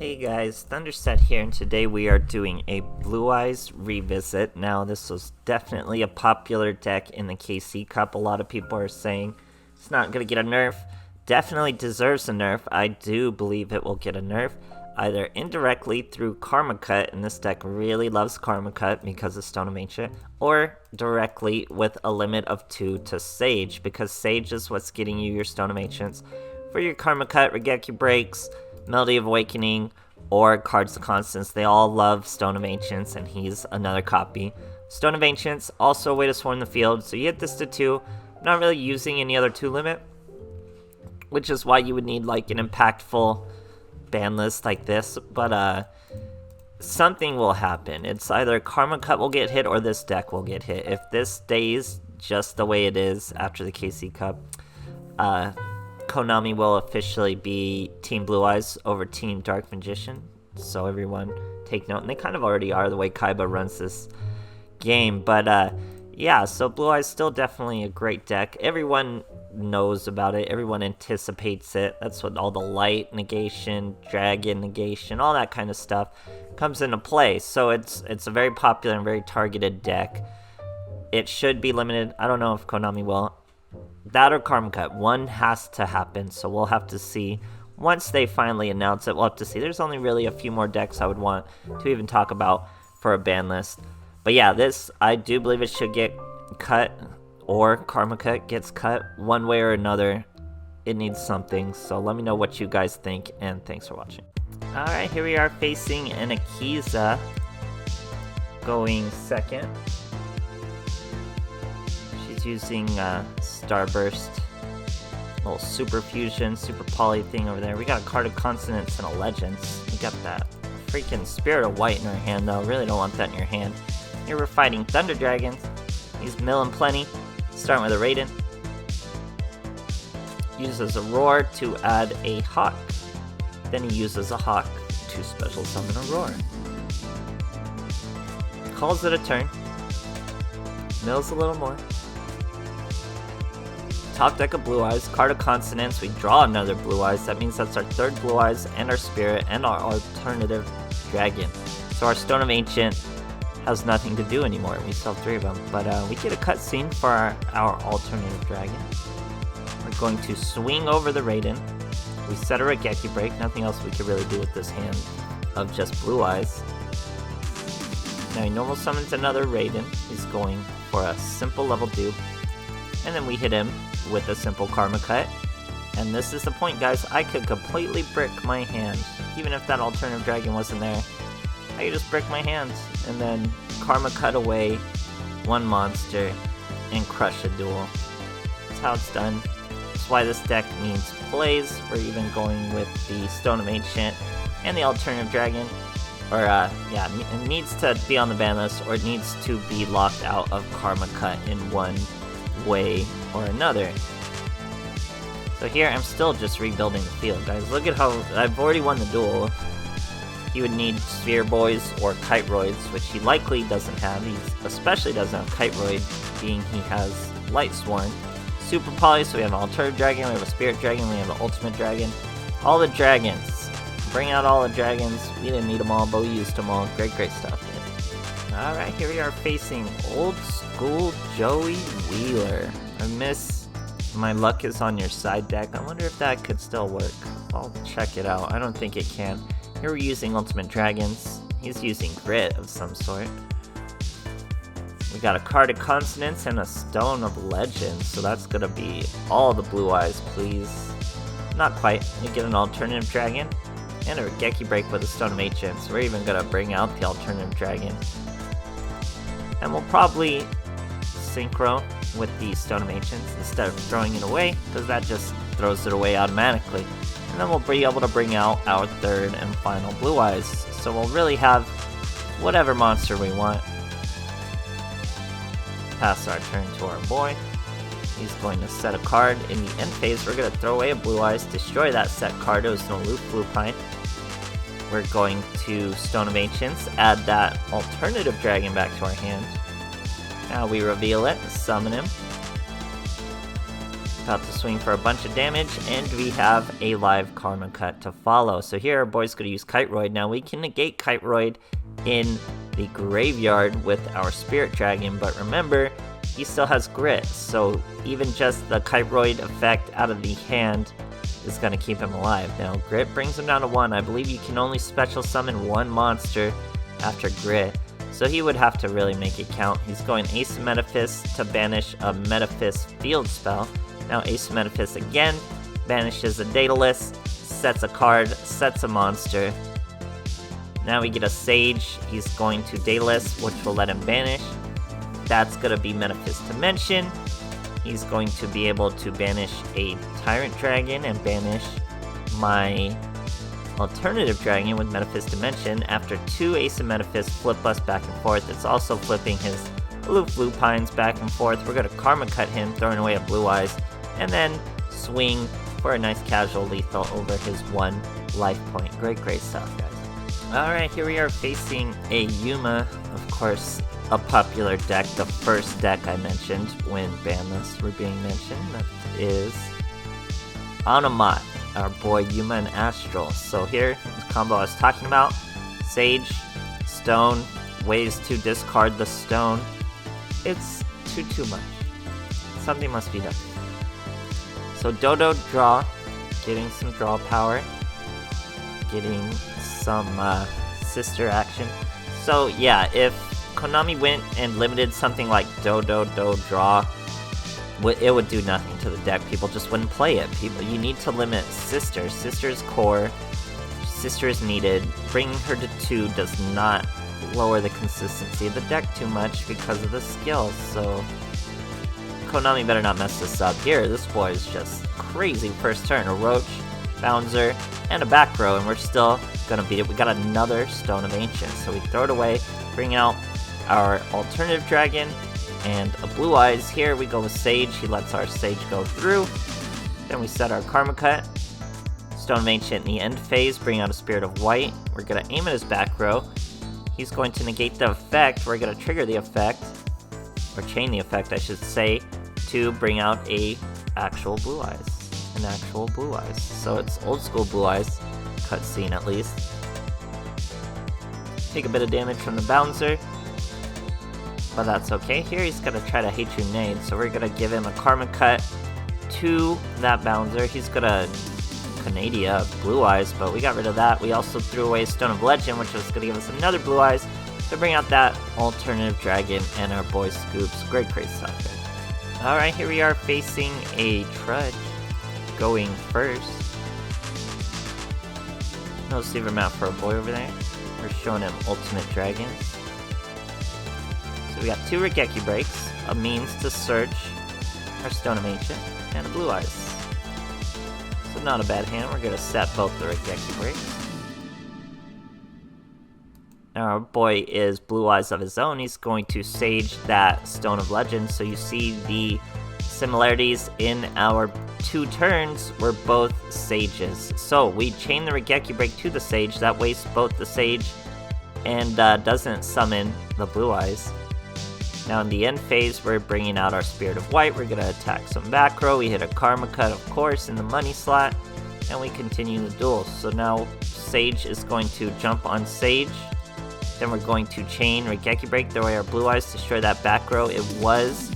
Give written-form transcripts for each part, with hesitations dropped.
Hey guys, THUNDERSTUD here, and today we are doing a Blue Eyes revisit. Now, this was definitely a popular deck in the KC Cup. A lot of people are saying it's not going to get a nerf. Definitely deserves a nerf. I do believe it will get a nerf, either indirectly through Karma Cut, and this deck really loves Karma Cut because of Stone of Ancient, or directly with a limit of 2 to Sage, because Sage is what's getting you your Stone of Ancients. For your Karma Cut, Regeki Breaks, Melody of Awakening, or Cards of Constance, they all love Stone of Ancients, and he's another copy. Stone of Ancients, also a way to swarm the field, so you hit this to 2, not really using any other 2 limit, which is why you would need like an impactful ban list like this, but something will happen. It's either Karma Cut will get hit or this deck will get hit. If this stays just the way it is after the KC Cup, Konami will officially be Team Blue Eyes over Team Dark Magician, so everyone take note, and they kind of already are the way Kaiba runs this game, but yeah, so Blue Eyes still definitely a great deck. Everyone knows about it, everyone anticipates it. That's what all the light negation, dragon negation, all that kind of stuff comes into play, so it's a very popular and very targeted deck. It should be limited. I don't know if Konami will. That or Karma Cut, one has to happen, so we'll have to see. Once they finally announce it, we'll have to see. There's only really a few more decks I would want to even talk about for a ban list. But yeah, this, I do believe it should get cut, or Karma Cut gets cut, one way or another. It needs something, so let me know what you guys think, and thanks for watching. Alright, here we are facing an Akiza, going second. Using Starburst, little super fusion, super poly thing over there. We got a card of Consonants and a Legends. We got that freaking Spirit of White in our hand, though. Really don't want that in your hand. Here we're fighting Thunder Dragons. He's milling plenty. Starting with a Raiden. Uses a Roar to add a Hawk. Then he uses a Hawk to special summon a Roar. Calls it a turn. Mills a little more. Top deck of Blue Eyes, card of Consonants, we draw another Blue Eyes. That means that's our third Blue Eyes and our Spirit and our alternative Dragon. So our Stone of Ancient has nothing to do anymore. We still have 3 of them, but we get a cutscene for our alternative Dragon. We're going to swing over the Raiden. We set a Regeki Break, nothing else we could really do with this hand of just Blue Eyes. Now he normal summons another Raiden. He's going for a simple level dupe. And then we hit him with a simple Karma Cut. And this is the point, guys. I could completely brick my hand. Even if that alternative dragon wasn't there, I could just brick my hand and then Karma Cut away one monster and crush a duel. That's how it's done. That's why this deck needs plays. We're even going with the Stone of Ancient and the alternative dragon. Or, yeah, it needs to be on the ban list, or it needs to be locked out of Karma Cut in one way or another. So here I'm still just rebuilding the field, guys. Look at how I've already won the duel. He would need Sphere Boys or Kite Roids, which he likely doesn't have. He especially doesn't have Kite Roid, being he has Light Sworn. Super Poly, so we have an Alternative Dragon, we have a Spirit Dragon, we have an Ultimate Dragon. All the dragons. Bring out all the dragons. We didn't need them all, but we used them all. Great stuff. Alright, here we are facing old school Joey Wheeler. I miss my luck is on your side deck. I wonder if that could still work. I'll check it out. I don't think it can. Here we're using Ultimate Dragons. He's using Grit of some sort. We got a card of Consonants and a Stone of Legends, so that's gonna be all the Blue Eyes, please. Not quite. We get an Alternative Dragon and a Regeki Break with a Stone of Ancient, so we're even gonna bring out the Alternative Dragon. And we'll probably synchro with the Stone of Ancients instead of throwing it away, because that just throws it away automatically. And then we'll be able to bring out our third and final Blue Eyes. So we'll really have whatever monster we want. Pass our turn to our boy. He's going to set a card. In the end phase, we're going to throw away a Blue Eyes, destroy that set card. It was no loop Blue Pine. We're going to Stone of Ancients, add that alternative dragon back to our hand. Now we reveal it, summon him. About to swing for a bunch of damage, and we have a live Karma Cut to follow. So here our boy's going to use Kiteroid. Now we can negate Kiteroid in the graveyard with our Spirit Dragon, but remember, he still has Grit, so even just the Kiteroid effect out of the hand is going to keep him alive. Now Grit brings him down to 1. I believe you can only special summon 1 monster after Grit, so he would have to really make it count. He's going Ace of Metaphys to banish a Metaphys field spell. Now Ace of Metaphys again banishes a Daedalus, sets a card, sets a monster. Now we get a Sage. He's going to Daedalus, which will let him banish. That's going to be Metaphys Dimension. He's going to be able to banish a Tyrant Dragon and banish my alternative dragon with Metaphys Dimension. After 2 Ace of Metaphys flip us back and forth. It's also flipping his Aloof Lupines back and forth. We're going to Karma Cut him, throwing away a Blue Eyes, and then swing for a nice casual lethal over his 1 life point. Great stuff, guys. Alright, here we are facing a Yuma, of course, a popular deck, the first deck I mentioned when banlists were being mentioned. That is Onomat, our boy Yuma and Astral. So here, the combo I was talking about, Sage, Stone, ways to discard the Stone. It's too much. Something must be done. So Dodo draw, getting some draw power, getting some sister action. So yeah, if Konami went and limited something like Dodo draw, it would do nothing to the deck. People just wouldn't play it. You need to limit Sister. Sister's core. Sister is needed. Bringing her to 2 does not lower the consistency of the deck too much because of the skills. So Konami better not mess this up. Here, this boy is just crazy first turn. A Roach, Bouncer, and a back row, and we're still gonna beat it. We got another Stone of Ancients, so we throw it away, bring out our alternative dragon, and a Blue Eyes. Here we go with Sage. He lets our Sage go through. Then we set our Karma Cut. Stone of Ancient in the end phase, bring out a Spirit of White. We're gonna aim at his back row. He's going to negate the effect. We're gonna trigger the effect, or chain the effect, I should say, to bring out a actual Blue Eyes. An actual Blue Eyes. So it's old school Blue Eyes, cutscene at least. Take a bit of damage from the Bouncer, but that's okay. Here he's gonna try to Hatred Nade, so we're gonna give him a Karma Cut to that Bouncer. He's gonna Canadia Blue Eyes, but we got rid of that. We also threw away Stone of Legend, which was gonna give us another Blue Eyes to bring out that alternative dragon and our boy Scoops. Great stuff, guys. Alright, here we are facing a Trudge, going first. No Silver Map for a boy over there. We're showing him Ultimate Dragons. So we got 2 Regeki Breaks, a means to search our Stone of Ancient, and a Blue Eyes. So not a bad hand. We're going to set both the Regeki Breaks. Now our boy is Blue Eyes of his own. He's going to Sage that Stone of Legend. So you see the similarities in our 2 turns. We're both Sages. So we chain the Regeki Break to the Sage. That wastes both the Sage and doesn't summon the Blue Eyes. Now in the end phase, we're bringing out our Spirit of White. We're going to attack some back row. We hit a Karma Cut, of course, in the money slot. And we continue the duel. So now Sage is going to jump on Sage. Then we're going to chain Regeki Break, throw away our Blue Eyes, destroy that back row. It was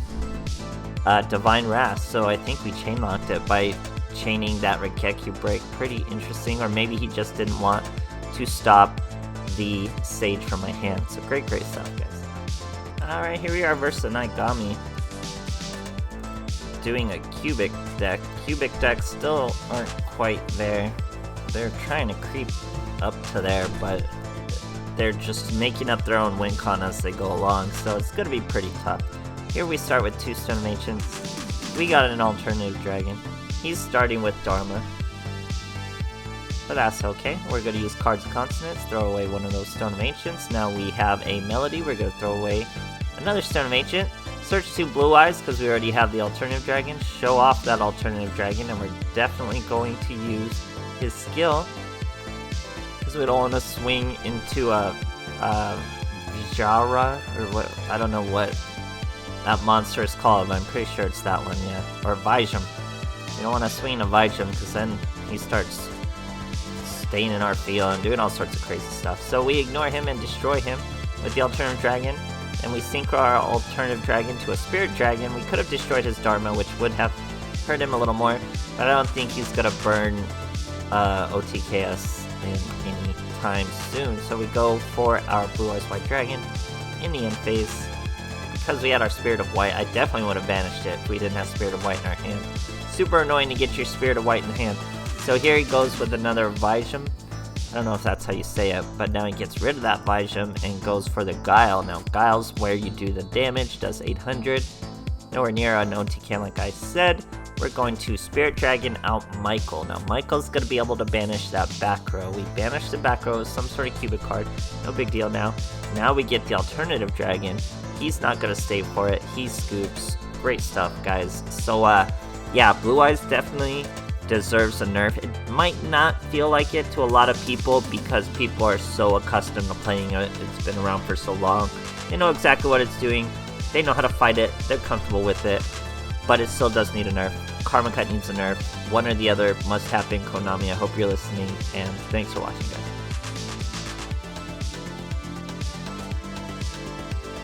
Divine Wrath, so I think we chain locked it by chaining that Regeki Break. Pretty interesting, or maybe he just didn't want to stop the Sage from my hand. So great stuff, guys. Alright, here we are versus a Gummy. Doing a cubic deck. Cubic decks still aren't quite there. They're trying to creep up to there, but they're just making up their own win con as they go along, so it's going to be pretty tough. Here we start with 2 Stone of Ancients. We got an alternative dragon. He's starting with Dharma, but that's okay. We're going to use Cards of Consonants, throw away one of those Stone of Ancients. Now we have a Melody. We're going to throw away another Stone of Ancient. Search 2 Blue Eyes because we already have the alternative dragon. Show off that alternative dragon, and we're definitely going to use his skill, because we don't want to swing into a Vijara, or what, I don't know what that monster is called, but I'm pretty sure it's that one, yeah. Or Vijam. We don't want to swing a Vijum because then he starts staying in our field and doing all sorts of crazy stuff. So we ignore him and destroy him with the alternative dragon, and we synchro our alternative dragon to a spirit dragon. We could have destroyed his Dharma, which would have hurt him a little more, but I don't think he's gonna burn OTKS in any time soon. So we go for our Blue Eyes White Dragon in the end phase. Because we had our Spirit of White, I definitely would have banished it if we didn't have Spirit of White in our hand. Super annoying to get your Spirit of White in the hand. So here he goes with another Vijum. I don't know if that's how you say it, but now he gets rid of that Vijum and goes for the Guile. Now Guile's where you do the damage, does 800. Nowhere near unknown TK like I said. We're going to Spirit Dragon out Michael. Now Michael's going to be able to banish that back row. We banished the back row with some sort of cubic card. No big deal now. Now we get the alternative dragon. He's not going to stay for it. He scoops. Great stuff, guys. So yeah, Blue Eyes definitely deserves a nerf. It might not feel like it to a lot of people because people are so accustomed to playing it. It's been around for so long. They know exactly what it's doing. They know how to fight it. They're comfortable with it. But it still does need a nerf. Karma Cut needs a nerf. One or the other must happen, Konami. I hope you're listening, and thanks for watching, guys.